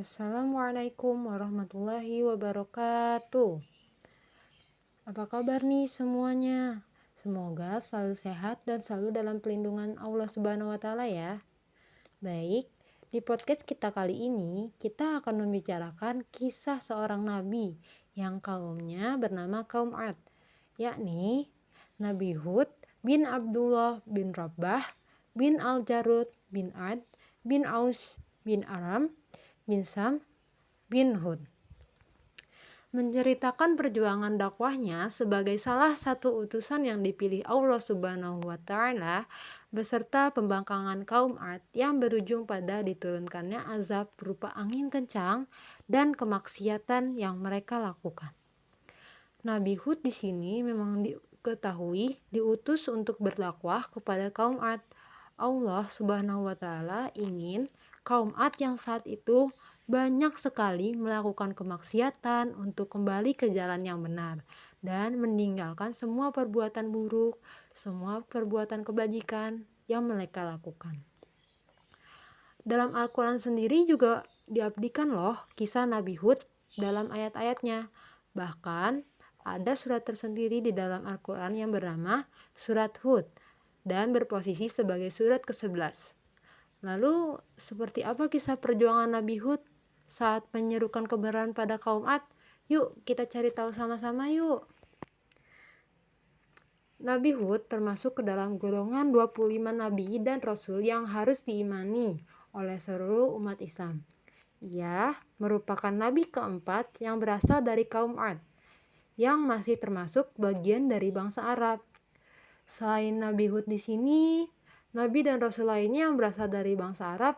Assalamualaikum warahmatullahi wabarakatuh. Apa kabar nih semuanya? Semoga selalu sehat dan selalu dalam pelindungan Allah Subhanahu wa Ta'ala ya. Baik, di podcast kita kali ini kita akan membicarakan kisah seorang nabi yang kaumnya bernama kaum Ad, yakni Nabi Hud bin Abdullah bin Rabbah bin Al-Jarud bin Ad bin Aus bin Aram bin Sam bin Hud, menceritakan perjuangan dakwahnya sebagai salah satu utusan yang dipilih Allah Subhanahu wa Ta'ala beserta pembangkangan kaum Ad yang berujung pada diturunkannya azab berupa angin kencang dan kemaksiatan yang mereka lakukan. Nabi Hud di sini memang diketahui diutus untuk berdakwah kepada kaum Ad. Allah Subhanahu wa Ta'ala ingin kaum Ad yang saat itu banyak sekali melakukan kemaksiatan untuk kembali ke jalan yang benar dan meninggalkan semua perbuatan buruk, semua perbuatan kebajikan yang mereka lakukan. Dalam Al-Quran sendiri juga diabdikan loh kisah Nabi Hud dalam ayat-ayatnya. Bahkan ada surat tersendiri di dalam Al-Quran yang bernama Surat Hud dan berposisi sebagai surat ke-11. Lalu seperti apa kisah perjuangan Nabi Hud saat menyerukan kebenaran pada kaum Ad? Yuk kita cari tahu sama-sama yuk. Nabi Hud termasuk ke dalam golongan 25 nabi dan rasul yang harus diimani oleh seluruh umat Islam. Ia merupakan nabi keempat yang berasal dari kaum Ad, yang masih termasuk bagian dari bangsa Arab. Selain Nabi Hud di sini, nabi dan rasul lainnya yang berasal dari bangsa Arab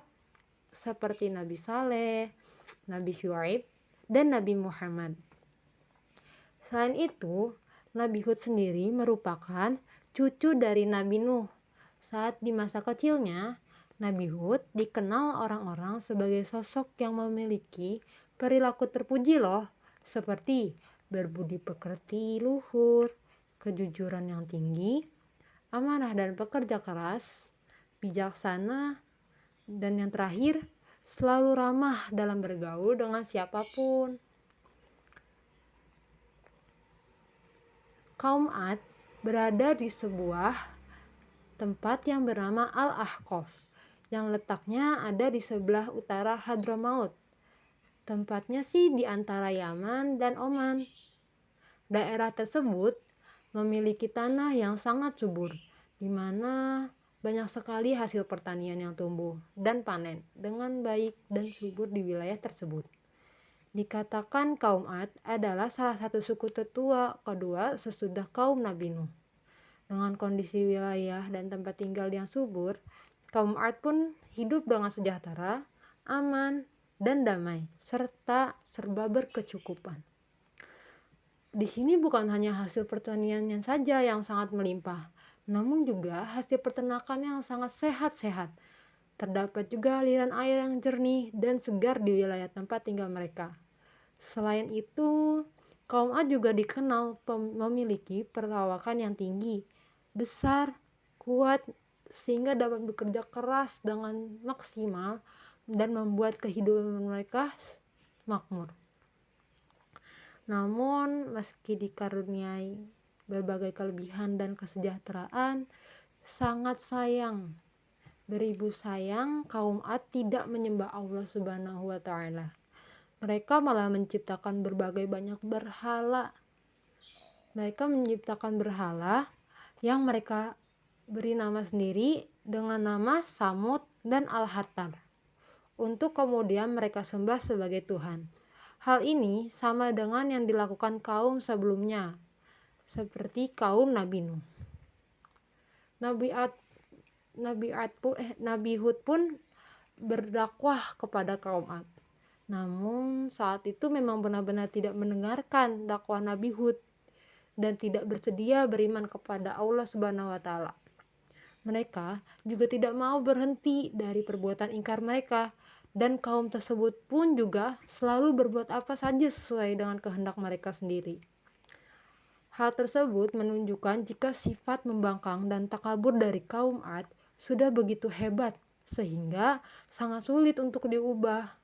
seperti Nabi Saleh, Nabi Syuaib, dan Nabi Muhammad. Selain itu, Nabi Hud sendiri merupakan cucu dari Nabi Nuh. Saat di masa kecilnya, Nabi Hud dikenal orang-orang sebagai sosok yang memiliki perilaku terpuji loh, seperti berbudi pekerti luhur, kejujuran yang tinggi, amanah dan pekerja keras, bijaksana, dan yang terakhir, selalu ramah dalam bergaul dengan siapapun. Kaum Ad berada di sebuah tempat yang bernama Al-Ahqaf, yang letaknya ada di sebelah utara Hadramaut. Tempatnya sih di antara Yaman dan Oman. Daerah tersebut memiliki tanah yang sangat subur, di mana banyak sekali hasil pertanian yang tumbuh dan panen dengan baik dan subur di wilayah tersebut. Dikatakan kaum Ad adalah salah satu suku tertua kedua sesudah kaum Nabi Nuh. Dengan kondisi wilayah dan tempat tinggal yang subur, kaum Ad pun hidup dengan sejahtera, aman, dan damai, serta serba berkecukupan. Di sini bukan hanya hasil pertaniannya saja yang sangat melimpah, namun juga hasil peternakan yang sangat sehat-sehat. Terdapat juga aliran air yang jernih dan segar di wilayah tempat tinggal mereka. Selain itu, kaum Ad juga dikenal memiliki perawakan yang tinggi, besar, kuat, sehingga dapat bekerja keras dengan maksimal dan membuat kehidupan mereka makmur. Namun, meski dikaruniai berbagai kelebihan dan kesejahteraan, sangat sayang, beribu sayang kaum Ad tidak menyembah Allah Subhanahu wa Ta'ala. Mereka malah menciptakan berbagai banyak berhala. Mereka menciptakan berhala yang mereka beri nama sendiri dengan nama Samud dan Al-Hattar, untuk kemudian mereka sembah sebagai Tuhan. Hal ini sama dengan yang dilakukan kaum sebelumnya, seperti kaum Nabi Nuh. Nabi Hud pun berdakwah kepada kaum Ad. Namun saat itu memang benar-benar tidak mendengarkan dakwah Nabi Hud dan tidak bersedia beriman kepada Allah Subhanahu wa Ta'ala. Mereka juga tidak mau berhenti dari perbuatan ingkar mereka, dan kaum tersebut pun juga selalu berbuat apa saja sesuai dengan kehendak mereka sendiri. Hal tersebut menunjukkan jika sifat membangkang dan takabur dari kaum Ad sudah begitu hebat sehingga sangat sulit untuk diubah.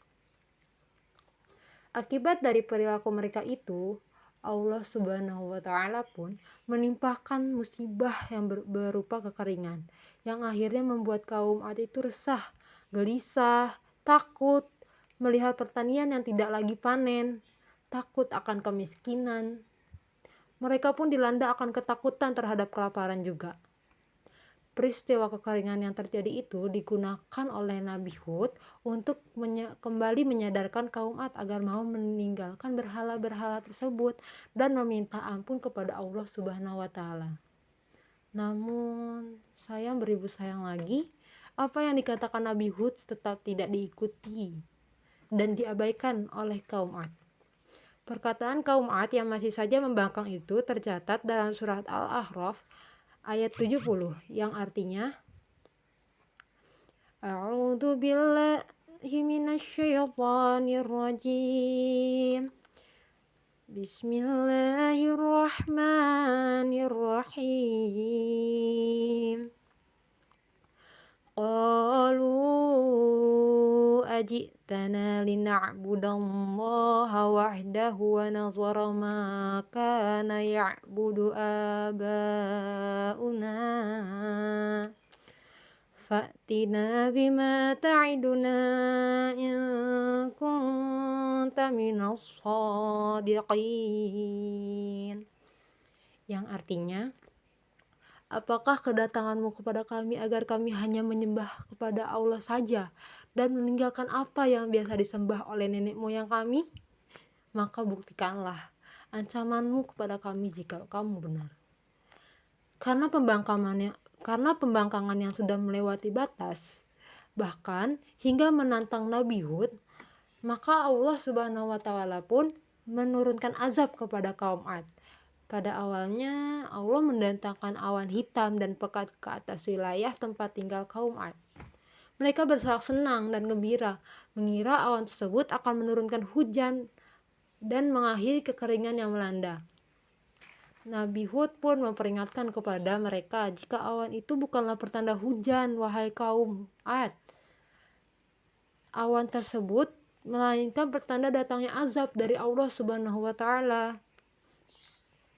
Akibat dari perilaku mereka itu, Allah Subhanahu wa Ta'ala pun menimpakan musibah yang berupa kekeringan, yang akhirnya membuat kaum Ad itu resah, gelisah, takut melihat pertanian yang tidak lagi panen, takut akan kemiskinan. Mereka pun dilanda akan ketakutan terhadap kelaparan juga. Peristiwa kekeringan yang terjadi itu digunakan oleh Nabi Hud untuk kembali menyadarkan kaum Ad agar mau meninggalkan berhala-berhala tersebut dan meminta ampun kepada Allah Subhanahu wa Ta'ala. Namun, sayang beribu sayang lagi, apa yang dikatakan Nabi Hud tetap tidak diikuti dan diabaikan oleh kaum Ad. Perkataan kaum Ad yang masih saja membangkang itu tercatat dalam surat Al-A'raf ayat 70 yang artinya A'udzu billahi minasyaitonir rajim. Bismillahirrahmanirrahim. Qalu ajitana lina'budallaha wahdahu wa nazara ma kana ya'budu abauna fa'tina bima ta'iduna in kunta minas shadiqin. Yang artinya, apakah kedatanganmu kepada kami agar kami hanya menyembah kepada Allah saja dan meninggalkan apa yang biasa disembah oleh nenek moyang kami? Maka buktikanlah ancamanmu kepada kami jika kamu benar. Karena pembangkangan yang sudah melewati batas, bahkan hingga menantang Nabi Hud, maka Allah Subhanahu wa Ta'ala pun menurunkan azab kepada kaum Ad. Pada awalnya Allah mendatangkan awan hitam dan pekat ke atas wilayah tempat tinggal kaum Ad. Mereka bersorak senang dan gembira, mengira awan tersebut akan menurunkan hujan dan mengakhiri kekeringan yang melanda. Nabi Hud pun memperingatkan kepada mereka, jika awan itu bukanlah pertanda hujan, wahai kaum Ad. Awan tersebut melainkan pertanda datangnya azab dari Allah Subhanahu wa Ta'ala.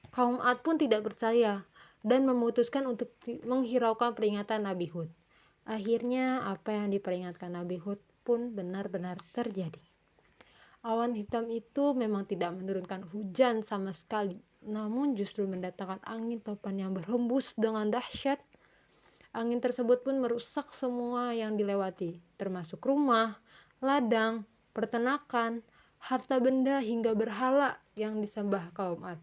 Kaum Ad pun tidak percaya dan memutuskan untuk menghiraukan peringatan Nabi Hud. Akhirnya apa yang diperingatkan Nabi Hud pun benar-benar terjadi. Awan hitam itu memang tidak menurunkan hujan sama sekali, namun justru mendatangkan angin topan yang berhembus dengan dahsyat. Angin tersebut pun merusak semua yang dilewati, termasuk rumah, ladang, peternakan, harta benda hingga berhala yang disembah kaum Ad.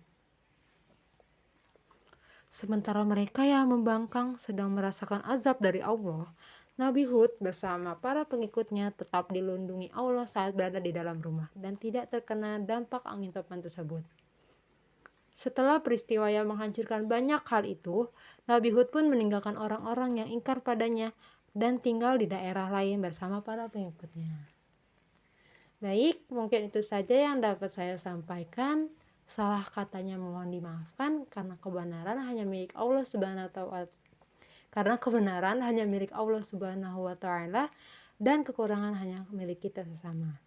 Sementara mereka yang membangkang sedang merasakan azab dari Allah, Nabi Hud bersama para pengikutnya tetap dilindungi Allah saat berada di dalam rumah dan tidak terkena dampak angin topan tersebut. Setelah peristiwa yang menghancurkan banyak hal itu, Nabi Hud pun meninggalkan orang-orang yang ingkar padanya dan tinggal di daerah lain bersama para pengikutnya. Baik, mungkin itu saja yang dapat saya sampaikan. Salah katanya mohon dimaafkan karena kebenaran hanya milik Allah Subhanahu wa Ta'ala dan kekurangan hanya milik kita sesama.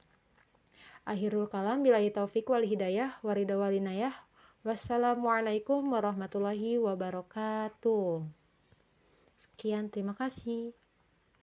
Akhirul kalam, billahi taufik wal hidayah warida walinayah. Wassalamualaikum warahmatullahi wabarakatuh. Sekian, terima kasih.